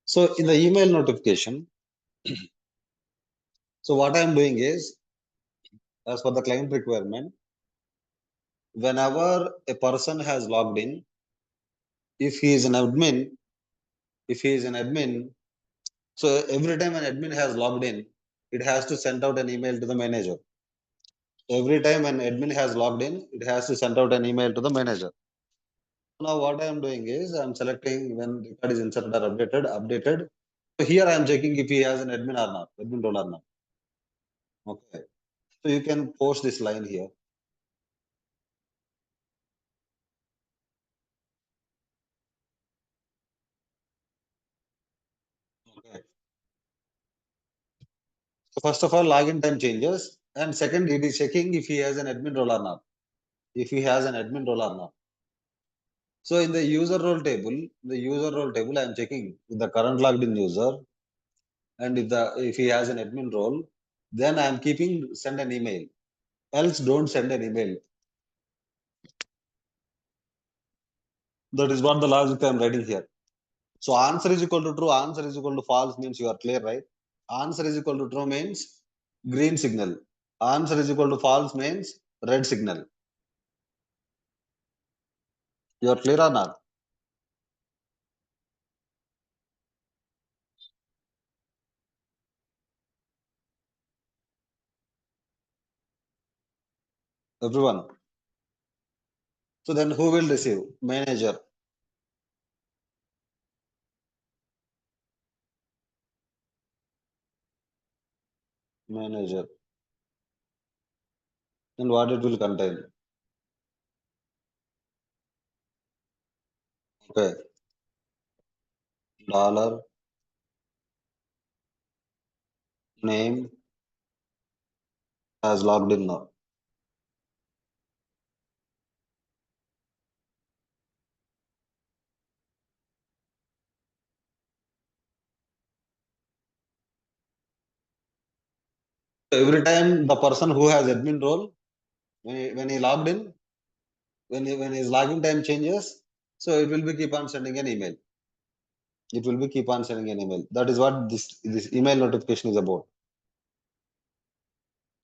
So in the email notification, so what I am doing is, as per the client requirement, whenever a person has logged in, if he is an admin, so every time an admin has logged in, it has to send out an email to the manager. Every time an admin has logged in, it has to send out an email to the manager. Now what I am doing is I am selecting when record is inserted or updated. So here I am checking if he has an admin or not, admin role or not. Okay. So you can post this line here. Okay. So first of all, login time changes, and second, it is checking if he has an admin role or not. If he has an admin role or not. So in the user role table, I am checking the current logged in user, and if he has an admin role, then I am keeping send an email. Else don't send an email. That is what the logic I am writing here. So answer is equal to true, answer is equal to false means you are clear, right? Answer is equal to true means green signal. Answer is equal to false means red signal. You are clear or not? Everyone. So then who will receive? Manager. Manager. And what it will contain? Okay. Dollar name has logged in now. So every time the person who has admin role, when he logged in, when his login time changes, so it will be keep on sending an email. It will be keep on sending an email. That is what this email notification is about.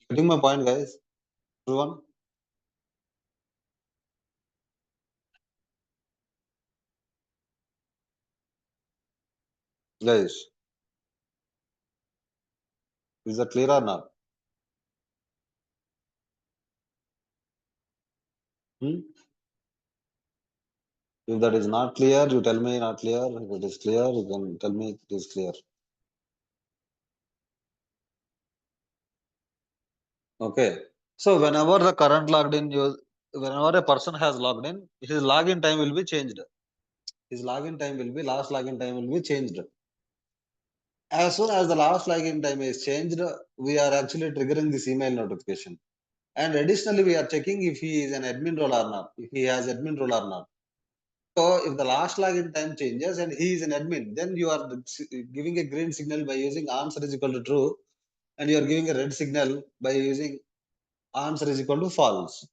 Getting my point, guys? Everyone? Guys, is that clear or not? Hmm? If that is not clear, you tell me not clear. If it is clear, you can tell me it is clear. Okay. So whenever the current logged in, whenever a person has logged in, his login time will be changed. His login time will be, last login time will be changed. As soon as the last login time is changed, we are actually triggering this email notification. And additionally, we are checking if he is an admin role or not, if he has admin role or not. So if the last login time changes and he is an admin, then you are giving a green signal by using answer is equal to true, and you are giving a red signal by using answer is equal to false.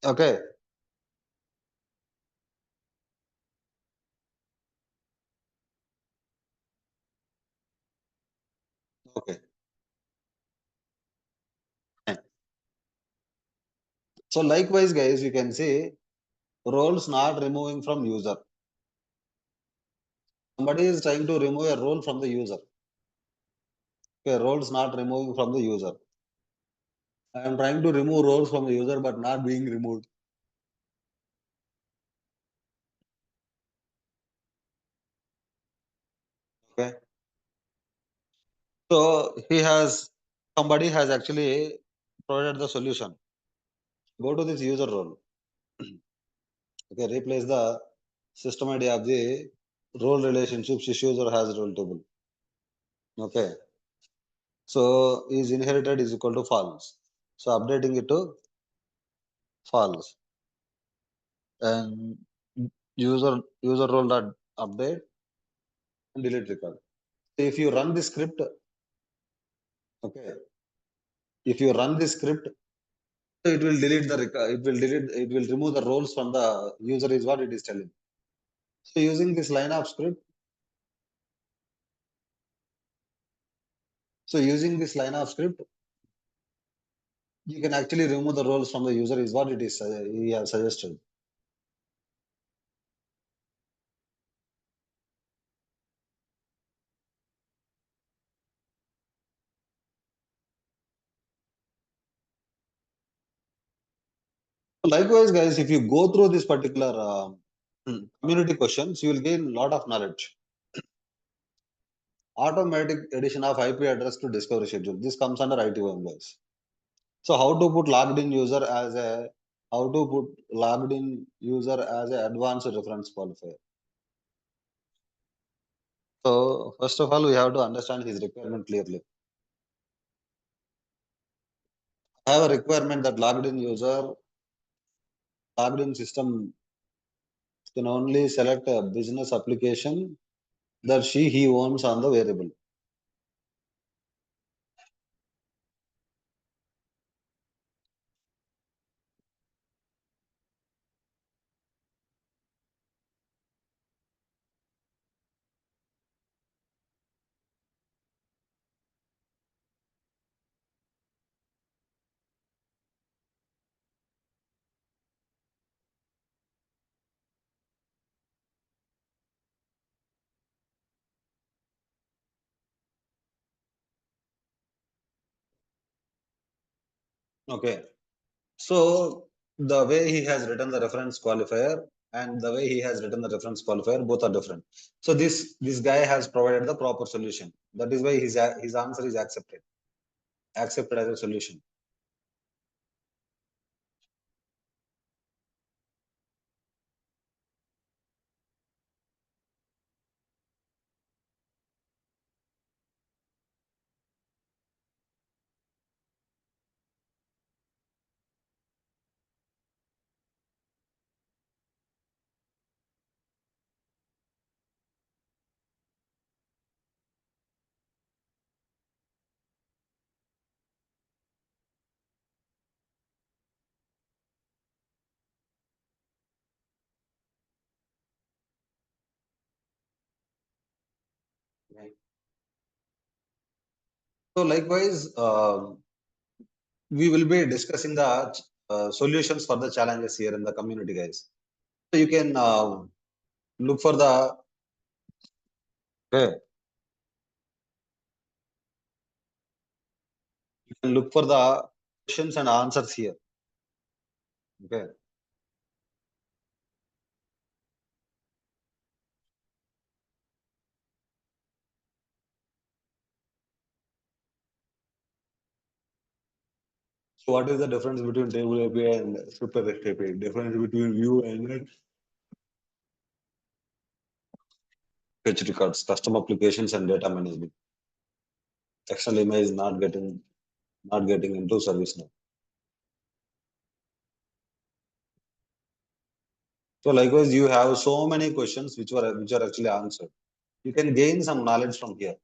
Okay. Okay. So likewise, guys, you can see roles not removing from user. Somebody is trying to remove a role from the user. Okay, roles not removing from the user. I am trying to remove roles from the user, but not being removed. Okay. So somebody has actually provided the solution. Go to this user role. Okay, replace the system ID of the role relationships this user has role table. Okay. So is inherited is equal to false. So updating it to false. And user role dot update and delete record. So if you run the script, okay, if you run the script, so it will delete the record, it will remove the roles from the user is what it is telling. So using this line of script, So using this line of script, you can actually remove the roles from the user is what it is he has suggested. Likewise, guys, if you go through this particular community questions, you will gain a lot of knowledge. Automatic addition of IP address to discovery schedule. This comes under ITO employees. So how to put logged in user as a advanced reference qualifier. So first of all, we have to understand his requirement clearly. I have a requirement that logged in system can only select a business application that he owns on the variable. Okay. So the way he has written the reference qualifier and the way he has written the reference qualifier, both are different. So this guy has provided the proper solution. That is why his answer is accepted as a solution. Right. So likewise, we will be discussing the solutions for the challenges here in the community, guys. So you can look for the okay, you can look for the questions and answers here. Okay. So what is the difference between table API and super REST API? Difference between view and fetch records, custom applications and data management. External image is not getting into service now. So likewise, you have so many questions which are actually answered. You can gain some knowledge from here.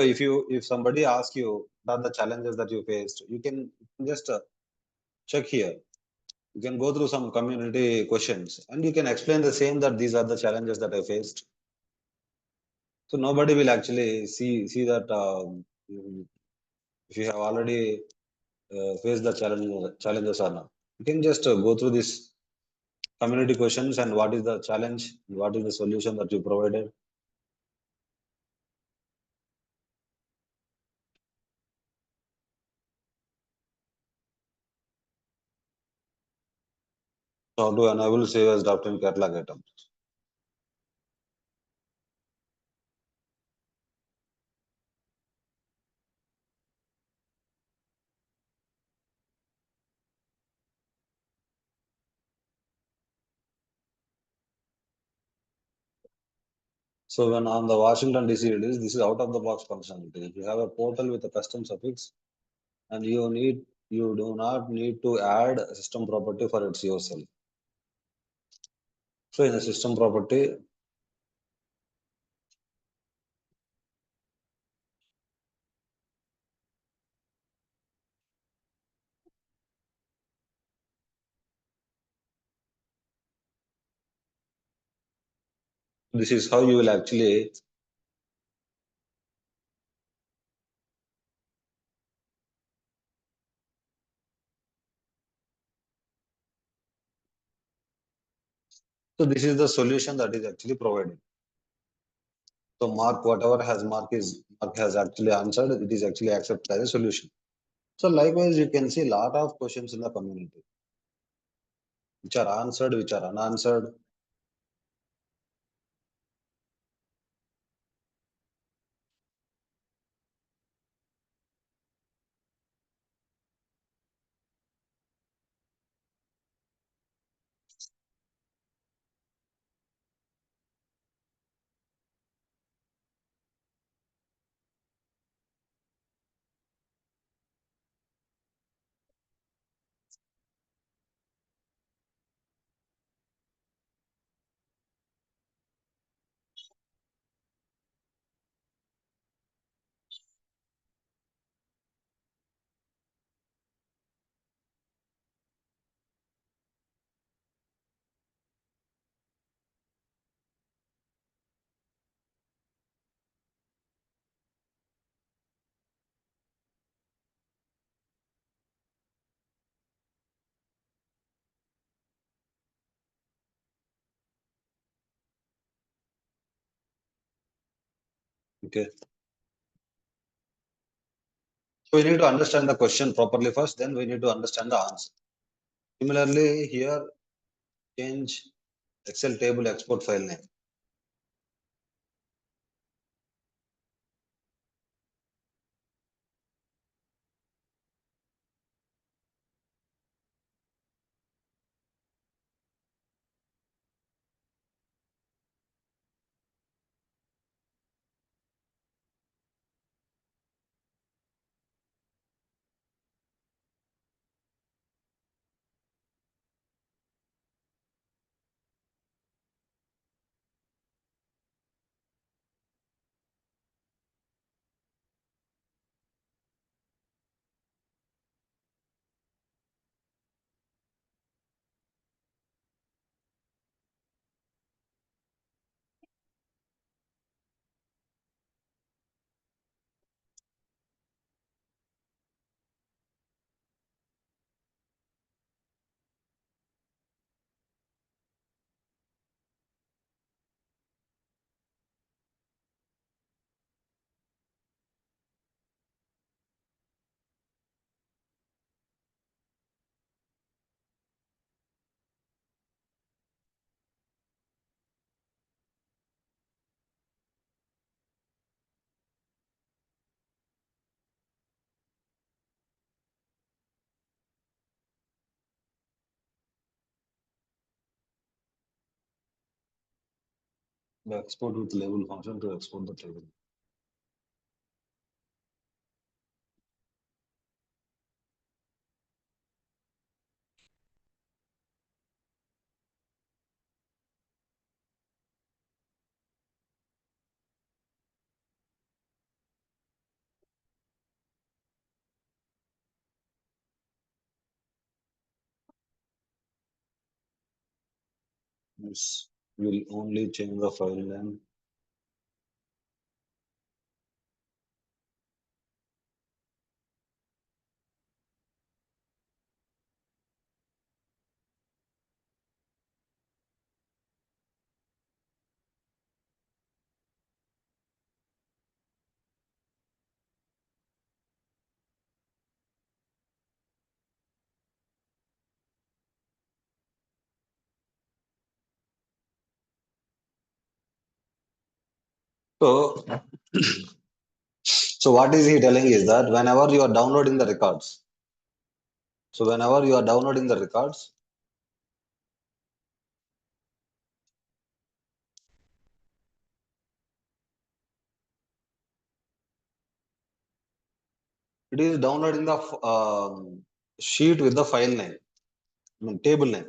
So if somebody asks you about the challenges that you faced, you can just check here. You can go through some community questions and you can explain the same that these are the challenges that I faced. So nobody will actually see that if you have already faced the challenges or not. You can just go through this community questions and what is the challenge, what is the solution that you provided. So how to enable save as draft in catalog items. So when on the Washington DC it is, this is out of the box functionality. If you have a portal with a custom suffix and you do not need to add a system property for its yourself. So in the system property, this is how you will actually So this is the solution that is actually provided. So Mark, whatever has Mark has actually answered, it is actually accepted as a solution. So likewise, you can see a lot of questions in the community, which are answered, which are unanswered. Okay. So we need to understand the question properly first, then we need to understand the answer. Similarly, here change Excel table export file name. The export with label function to export the table. This will only change the file name. So, so what is he telling is that whenever you are downloading the records, so whenever you are downloading the records, it is downloading the sheet with the file name, I mean table name.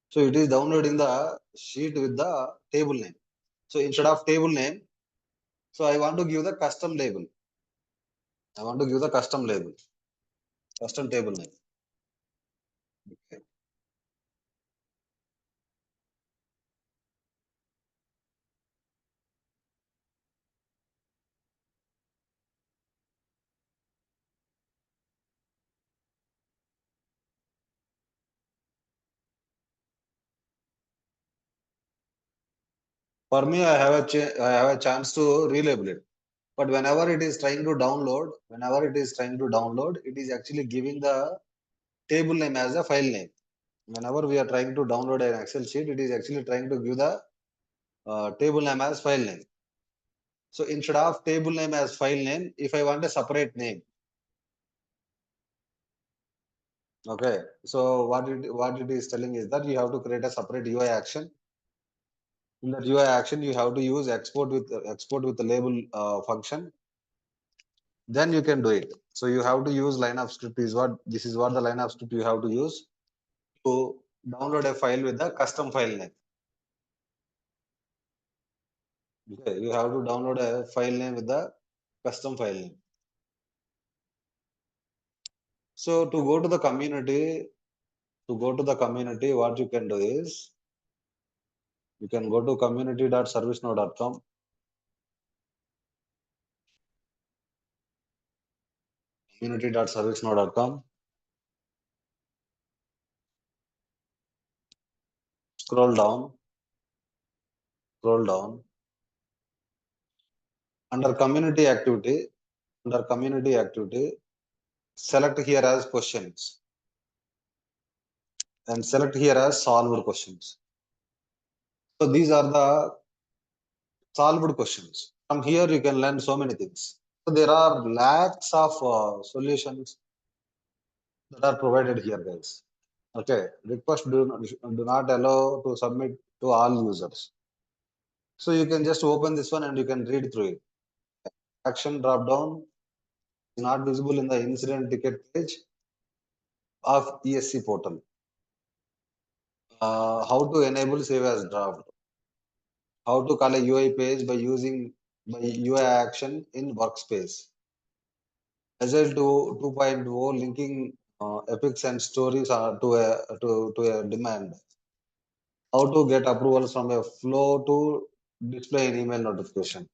So it is downloading the sheet with the table name. So instead of table name, so I want to give the custom label. I want to give the custom label, custom table name. Okay. For me, I have a chance to relabel it. But whenever it is trying to download, it is actually giving the table name as a file name. Whenever we are trying to download an Excel sheet, it is actually trying to give the table name as file name. So instead of table name as file name, if I want a separate name, okay. So what it is telling is that you have to create a separate UI action. In that UI action, you have to use export with the label function. Then you can do it. So you have to use line of script is what this is what the line of script you have to use to download a file with the custom file name. Okay, you have to download a file name with the custom file name. So what you can do is you can go to community.servicenow.com. Community.servicenow.com. Scroll down, scroll down. Under community activity, select here as questions and select here as solved questions. So these are the solved questions. From here, you can learn so many things. So there are lakhs of solutions that are provided here, guys. Okay, request do not allow to submit to all users. So you can just open this one and you can read through it. Action drop down is not visible in the incident ticket page of ESC portal. How to enable save as draft. How to call a UI page by using by UI action in workspace. Agile 2.0 linking epics and stories to a demand. How to get approvals from a flow to display an email notification.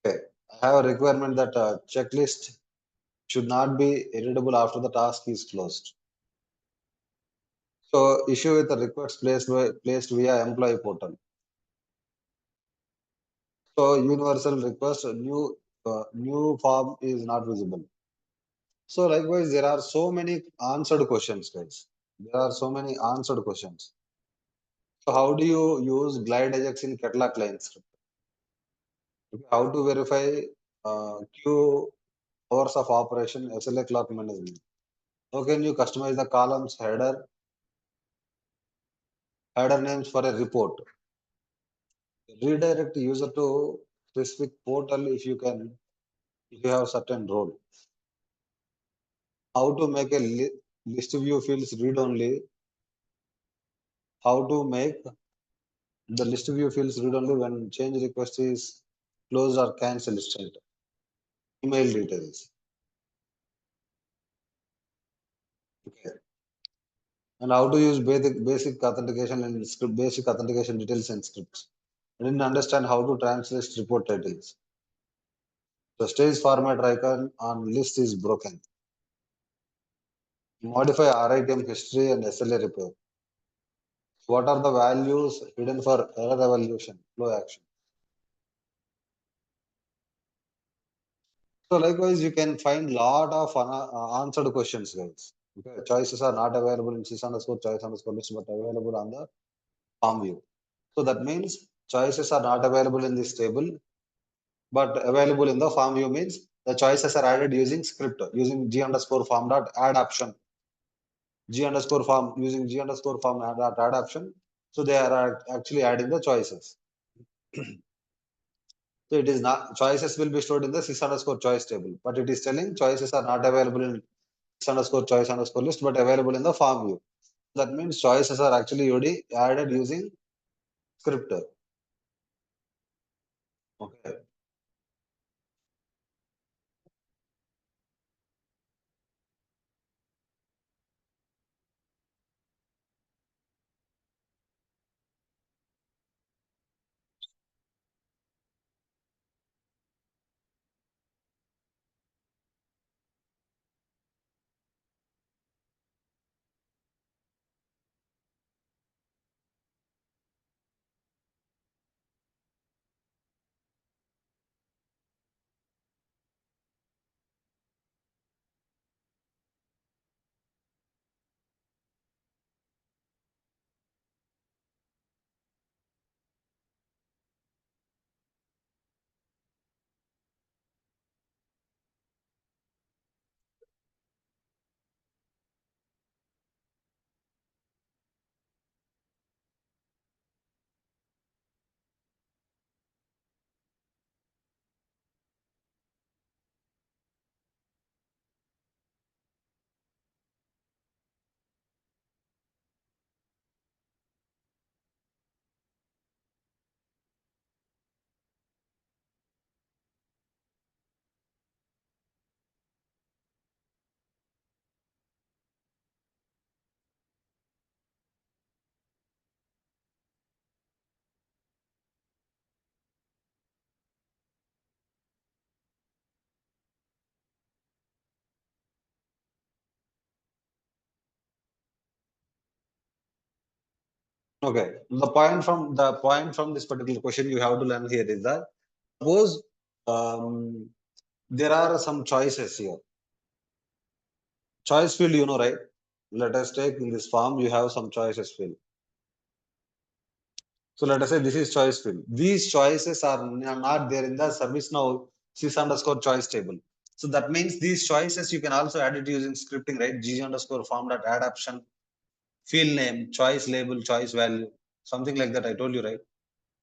Okay. I have a requirement that checklist should not be editable after the task is closed. So issue with the request placed via employee portal. So universal request new form is not visible. So likewise, there are so many answered questions, guys. There are so many answered questions. So how do you use glide ajax in catalog line script? Okay, how to verify Q hours of operation SLA clock management? How can you customize the columns header names for a report? Redirect user to specific portal if you have certain role. How to make a list view fields read only. How to make the list view fields read only when change request is closed or cancelled straight. Email details. Okay. And how to use basic authentication and basic authentication details and scripts. I didn't understand how to translate report titles. The stage format icon on list is broken. Modify RITM history and SLA repair. What are the values hidden for error evaluation, flow action? So likewise, you can find lot of answered questions, guys. Okay, choices are not available in sys underscore choice underscore list, but available on the form view. So that means choices are not available in this table, but available in the form view means the choices are added using script, using g underscore form dot add option. G underscore form using G underscore form add option. So they are actually adding the choices. So it is not choices will be stored in the sys underscore choice table, but it is telling choices are not available in sys underscore choice underscore list, but available in the form view. That means choices are actually already added using script. Okay. Okay. The point from this particular question you have to learn here is that suppose um, there are some choices here. Choice field, you know, right? Let us take in this form, you have some choices field. So let us say this is choice field. These choices are not there in the service now sys underscore choice table. So that means these choices you can also add it using scripting, right? G underscore form dot add option, field name, choice label, choice value, something like that. I told you, right?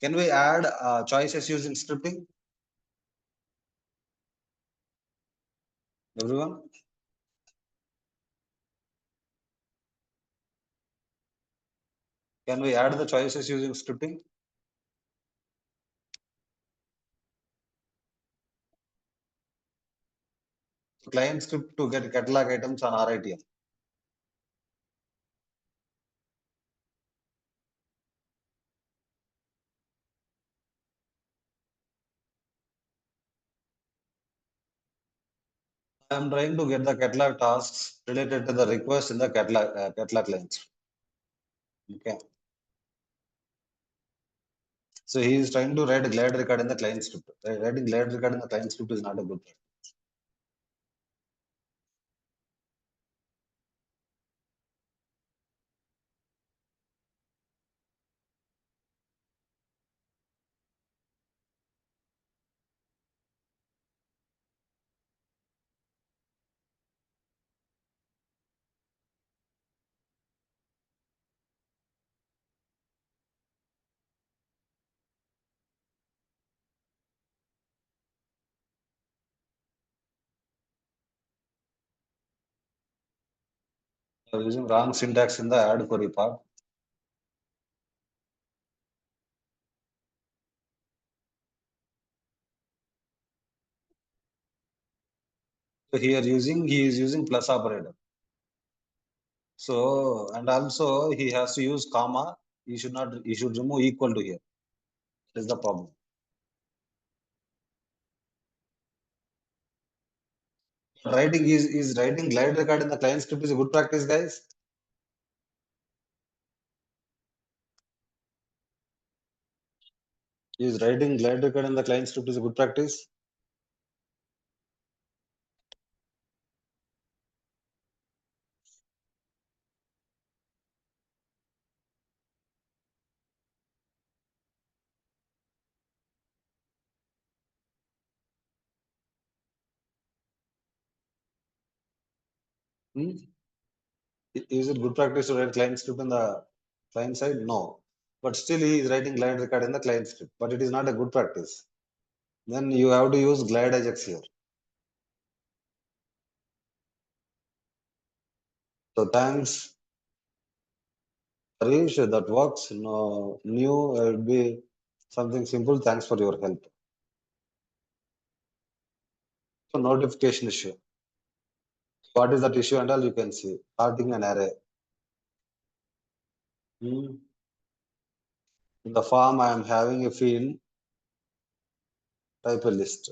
Can we add choices using scripting? Everyone? Can we add the choices using scripting? Client script to get catalog items on RITM. I am trying to get the catalog tasks related to the request in the catalog lines. Okay. So he is trying to write a glide record in the client script. Writing glide record in the client script is not a good thing. Using wrong syntax in the add query part. So here he is using plus operator. So and also he has to use comma. He should remove equal to here. That is the problem. Is writing glide record in the client script is a good practice, guys. Is writing glide record in the client script is a good practice. Hmm? Is it good practice to write client script in the client side? No. But still he is writing glide record in the client script. But it is not a good practice. Then you have to use glide ajax here. So thanks, Harish. That works. No new will be something simple. Thanks for your help. So notification issue. What is that issue and all you can see. Starting an array. Hmm. In the form I am having a field, type a list.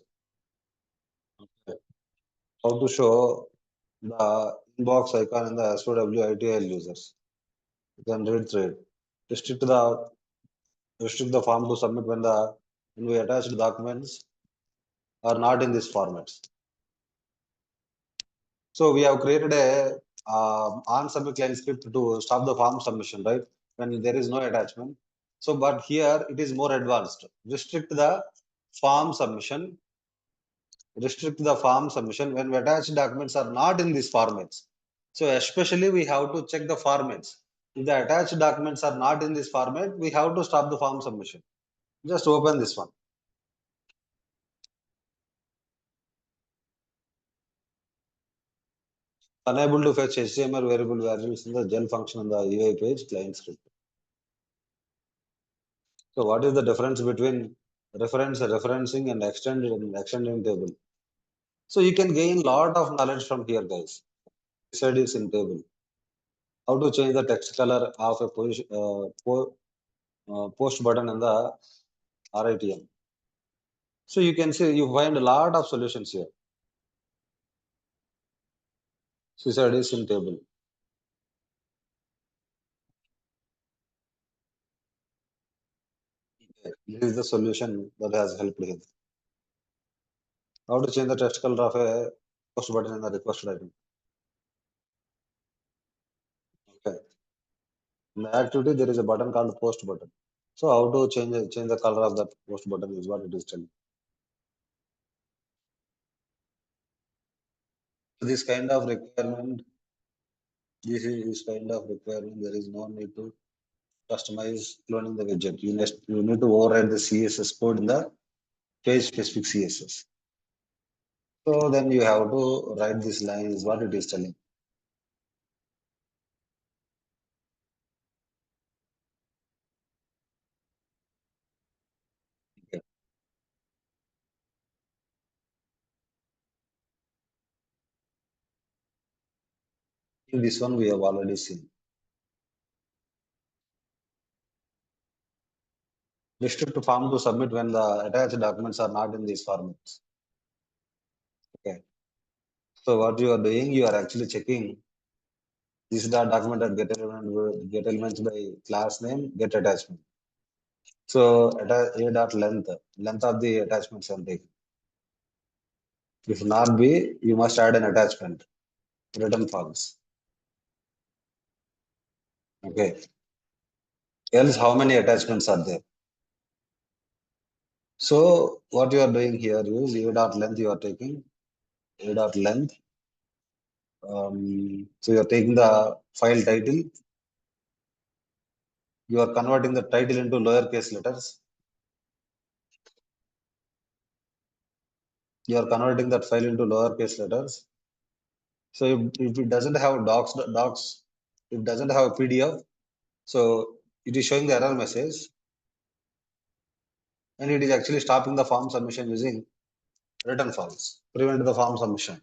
Okay. How to show the inbox icon in the SOWITL users. You can read through it. Restrict the restrict the form to submit when we attach the documents are not in this formats. So we have created a on submit line script to stop the form submission, right? When there is no attachment. So, but here it is more advanced. Form submission. Restrict the form submission when attached documents are not in these formats. So, especially we have to check the formats. If the attached documents are not in this format, we have to stop the form submission. Just open this one. Unable to fetch HTML variable values in the gen function on the UI page client script. So what is the difference between referencing and extending table? So you can gain lot of knowledge from here, guys. This side is in table. How to change the text color of a post button in the RITM. So you can see you find a lot of solutions here. This side is in table. This is the solution that has helped him. How to change the text color of a post button in the request item. Okay. In the activity, there is a button called post button. So how to change the color of that post button is what it is telling. This kind of requirement, there is no need to customize cloning the widget. You need to override the CSS code in the page specific CSS. So then you have to write this line is what it is telling. Okay. In this one we have already seen. Restrict form to submit when the attached documents are not in these formats. Okay. So what you are doing, you are actually checking this document at get elements by class name, get attachment. So a dot length of the attachments I'm taking. If not be, you must add an attachment, return false. Okay. Else how many attachments are there? So what you are doing here is a dot length you are taking, a dot length. So you are taking the file title. You are converting the title into lowercase letters. You are converting that file into lowercase letters. So if it doesn't have docs, if it doesn't have a PDF, so it is showing the error message, and it is actually stopping the form submission using return false, prevent the form submission.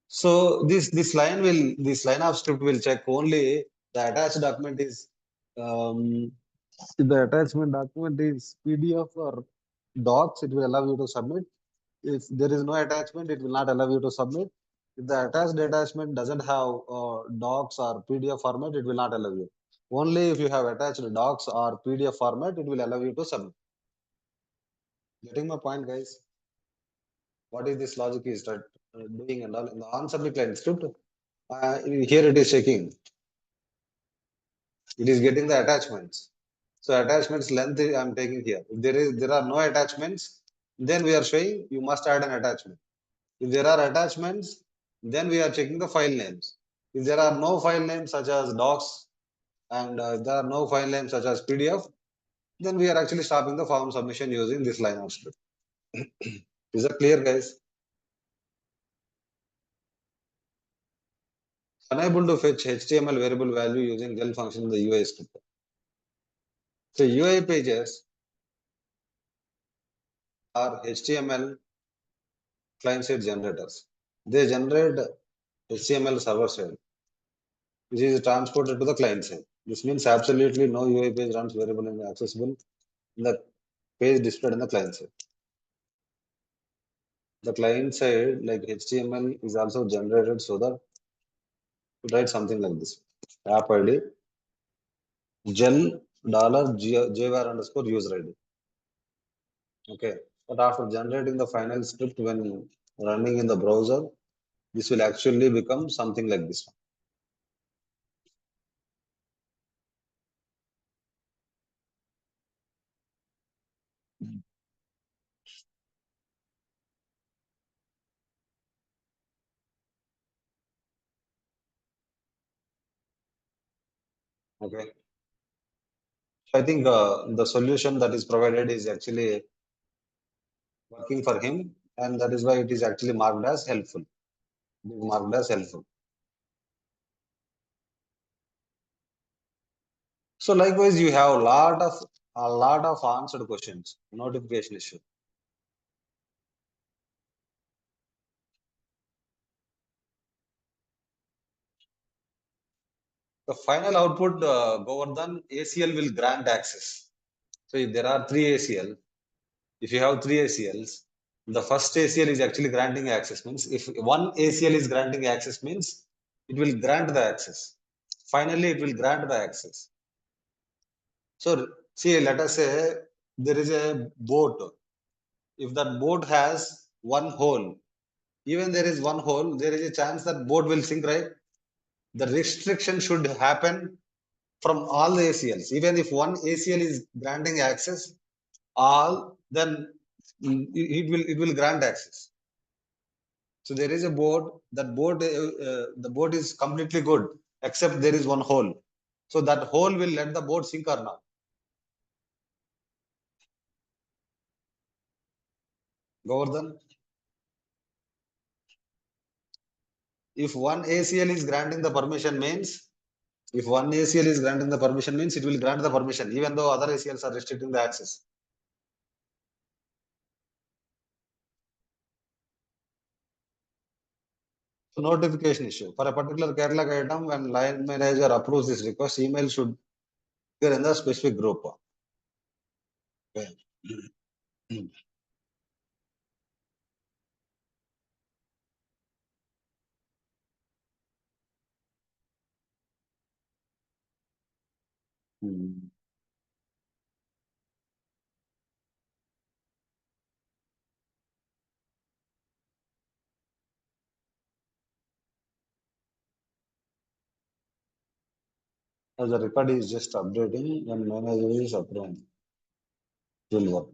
So this line of script will check only the attached document is if the attachment document is PDF or docs, it will allow you to submit. If there is no attachment, it will not allow you to submit. If the attachment doesn't have docs or PDF format, it will not allow you. Only if you have attached docs or PDF format, it will allow you to submit. Getting my point, guys? What is this logic is that doing and all in the on submit line script? Here it is checking. It is getting the attachments. So attachments length I'm taking here. If there are no attachments, then we are showing you must add an attachment. If there are attachments, then we are checking the file names. If there are no file names such as docs and if there are no file names such as PDF, then we are actually stopping the form submission using this line of script. Is that clear, guys? Unable to fetch HTML variable value using del function in the UI script. So UI pages are HTML client-side generators. They generate HTML server side, which is transported to the client side. This means absolutely no UI page runs variable and accessible in the page displayed in the client side. The client side, like HTML, is also generated so that to write something like this: app ID gel $jvar underscore user ID. Okay, but after generating the final script when running in the browser, this will actually become something like this one. Okay. I think the solution that is provided is actually working for him, and that is why it is actually marked as helpful. It is marked as helpful. So likewise, you have a lot of answered questions, notification issue. The final output, Govardhan, ACL will grant access. So if there are three ACL, if you have three ACLs, the first ACL is actually granting access. Means if one ACL is granting access means it will grant the access. Finally, it will grant the access. So see, let us say there is a boat. If that boat has one hole, even there is one hole, there is a chance that boat will sink, right? The restriction should happen from all the ACLs. Even if one ACL is granting access, all then it will grant access. So there is a boat. That boat, the boat is completely good, except there is one hole. So that hole will let the boat sink or not. Govardhan, if one ACL is granting the permission means, if one ACL is granting the permission means it will grant the permission, even though other ACLs are restricting the access. So notification issue for a particular Kerala item, when line manager approves this request, email should appear in the specific group. Okay. Hmm. As the record is just updating when manager is approving. Will work.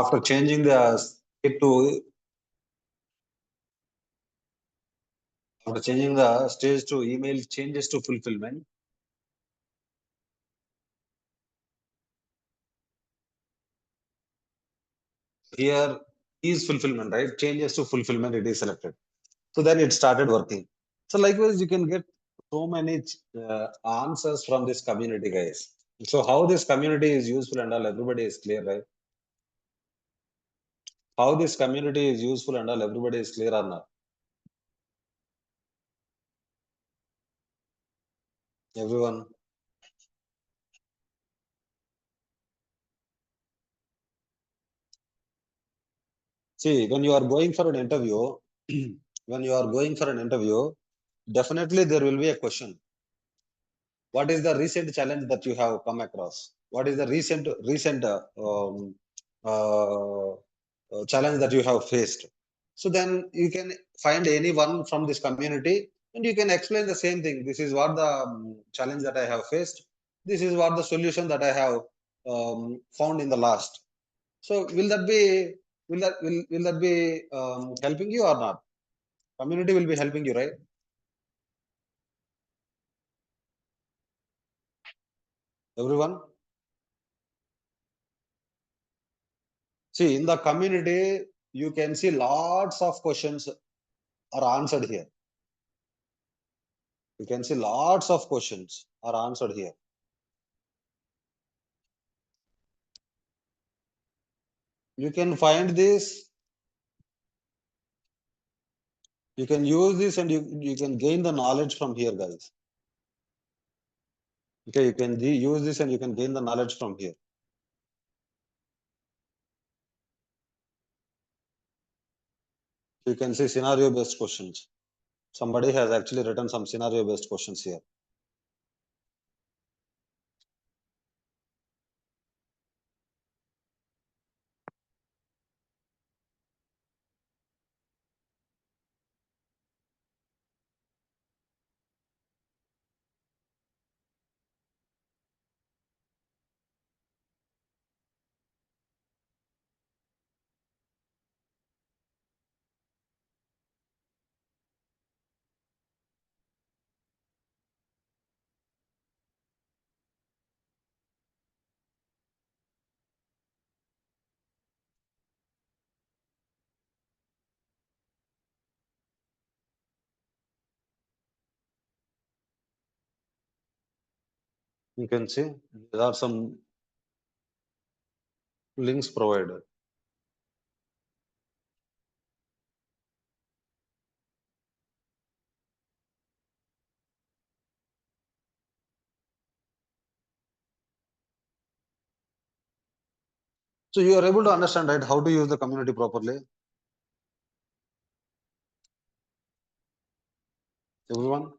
After changing the state to after changing the stage to email changes to fulfillment, here is fulfillment, right? Changes to fulfillment, it is selected. So then it started working. So likewise, you can get so many answers from this community, guys. So how this community is useful and all, everybody is clear, right? How this community is useful and all, everybody is clear or not? Everyone. See, when you are going for an interview, when you are going for an interview, definitely there will be a question. What is the recent challenge that you have come across? What is the recent uh, challenge that you have faced? So then you can find anyone from this community and you can explain the same thing. This is what the challenge that I have faced. This is what the solution that I have found in the last. So will that be helping you or not? Community will be helping you, right? Everyone. See, in the community, you can see lots of questions are answered here. You can see lots of questions are answered here. You can find this, you can use this and you can gain the knowledge from here, guys. Okay, you can use this and you can gain the knowledge from here. You can see scenario based questions. Somebody has actually written some scenario based questions here. You can see there are some links provided. So you are able to understand, right, how to use the community properly, everyone?